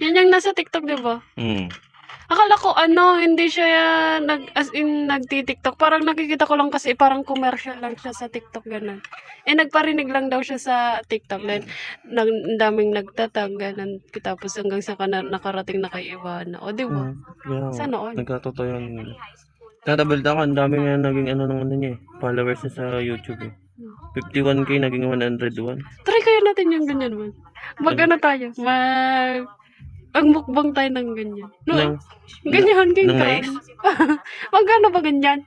Yan yung nasa TikTok, di ba? Hmm. Akala ko hindi siya as in nagti-TikTok. Parang nakikita ko lang kasi parang commercial lang siya sa TikTok ganun. Nagparinig lang daw siya sa TikTok. Then daming nagtatag ganun. Tapos hanggang sa nakarating na kay Ivana. O di ba? Sana all. Nagkatotoo yun. Tatabalita ko, ang dami nga naging niya eh. Followers niya sa YouTube eh. 51k naging 101. Try kaya natin yung ganyan man. Tayo. Magmukbang tayo ng ganyan. No? Ganyan, ng ganyan. mais? Magkano ba ganyan?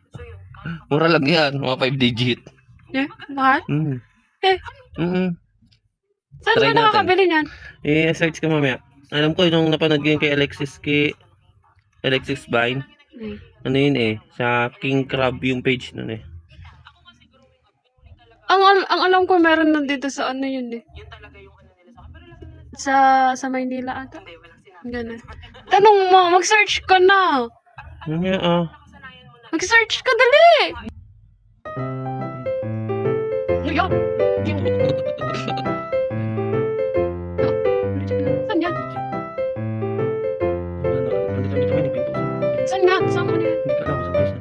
Mura lang yan, mga 5 digit. Mahal? Mm. Saan Try ba nakakabili niyan? Search ko mamaya. Alam ko yung napanood ko yung kay Alexis Vine. Ano yun sa King Crab yung page nun eh. Ang alam ko meron nandito sa yun eh. Sa Maynila ata. Ganun. Tanong mo, mag-search ka na. Mag-search ka, dali! Ayan. Saan yan? Saan nga? Saan mo yan? Hindi ka alam sa place.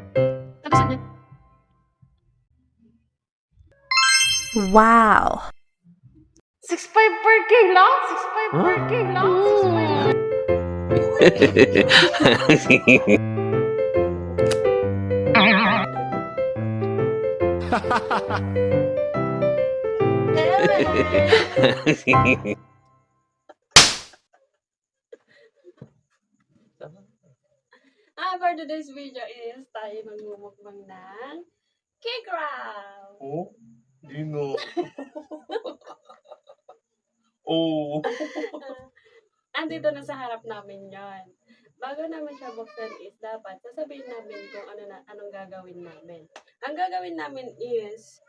Tapos saan yan? Wow. 6.5 per K lang? 6.5 per K lang? 6.5. For today's video is tayo magmumukbang ng cake wrap. Oh? Dino. Oh. Andito na sa harap namin yon. Bago naman siya buksan is dapat sasabihin namin kung anong gagawin namin. Ang gagawin namin is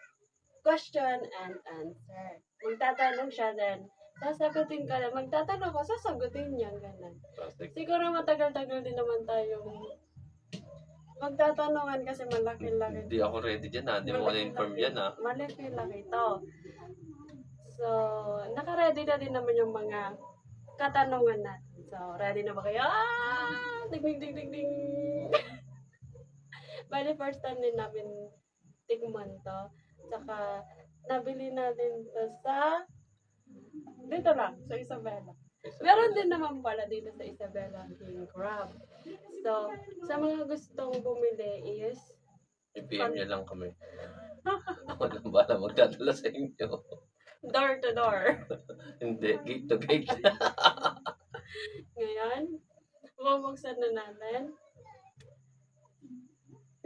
question and answer. Magtatanong siya then sasagutin ka na. Magtatanong ko, sasagutin niya. Ganun. Siguro matagal-tagal din naman tayong magtatanungan kasi malaki-laki. Hindi ako ready dyan ha. Hindi mo na-inform yan ha. Malaki-laki to. So, naka-ready na din naman yung mga katanungan natin. So, ready na ba kayo? Ding, ding, ding, ding, ding. Bali, first time din namin tikman to. Tsaka, nabili natin to dito lang, sa Isabela. Meron din naman pala dito sa Isabela King Crab. So, sa mga gustong bumili is I-PM niya lang kami. Ako lang bala magdadala sa inyo. door to door. Hindi, gate to gate. Ngayon, bubuksan na natin.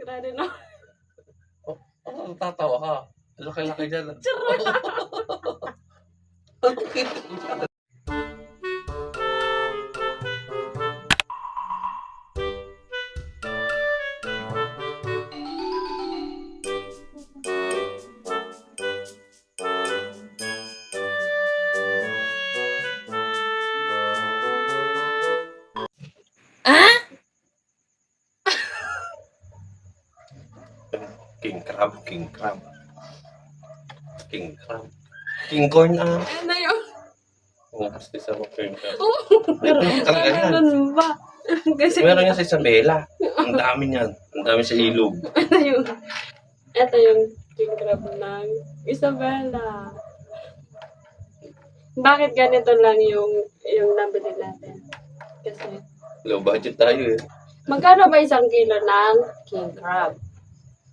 Ready na. Oh, tatawa ka. Laki-laki dyan. King crab. King crab. King corn Ano yun? Oh, kasi sa king crab. Meron talaga yan. Meron ba? Kasi, Meron yan sa Isabela. Ang dami niyan. Ang dami sa ilog. ito yung king crab ng Isabela. Bakit ganito lang yung nabili natin? Kasi, Low budget tayo eh. magkano ba isang kilo ng king crab?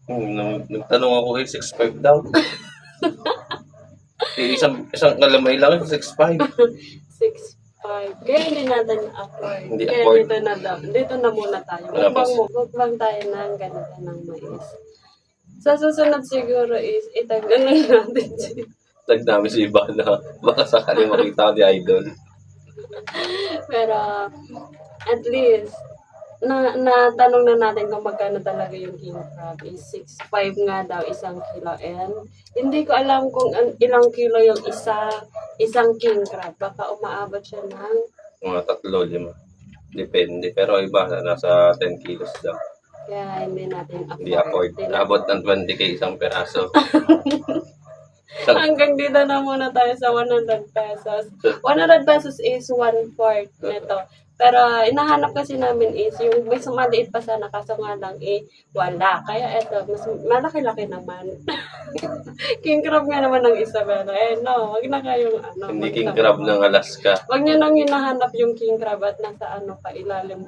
Nagtanong ako 6.5 daw. isang kalamay lang 6.5. 6.5. Kaya hindi natin afford. Hindi Kaya afford. dito na muna tayo. Wala pa. Mukbang tayo ng ganito ng mais. Sa susunod siguro is itagdanan natin siya. Nagdami si iba na baka sakaling makita ko ni Idol. Pero at least natanong na natin kung magkano talaga yung king crab is 6.5 nga daw isang kilo and hindi ko alam kung ilang kilo yung isang king crab. Baka umaabot siya ng Mga 3-5. Depende. Pero iba nasa 10 kilos daw. kaya hindi natin afford. Hindi afford. Abot ng 20k isang peraso. Hanggang dito na muna tayo sa 100 pesos. 100 pesos is 1/4 nito. Pero inahanap kasi namin is yung mas maliit pa sana kaso nga lang wala. Kaya eto, mas malaki-laki naman. King crab nga naman ng Isabela. No, wag na kayong Hindi king crab ng Alaska. Wag niyo nang hinahanap yung king crab at nasa pa ilalim.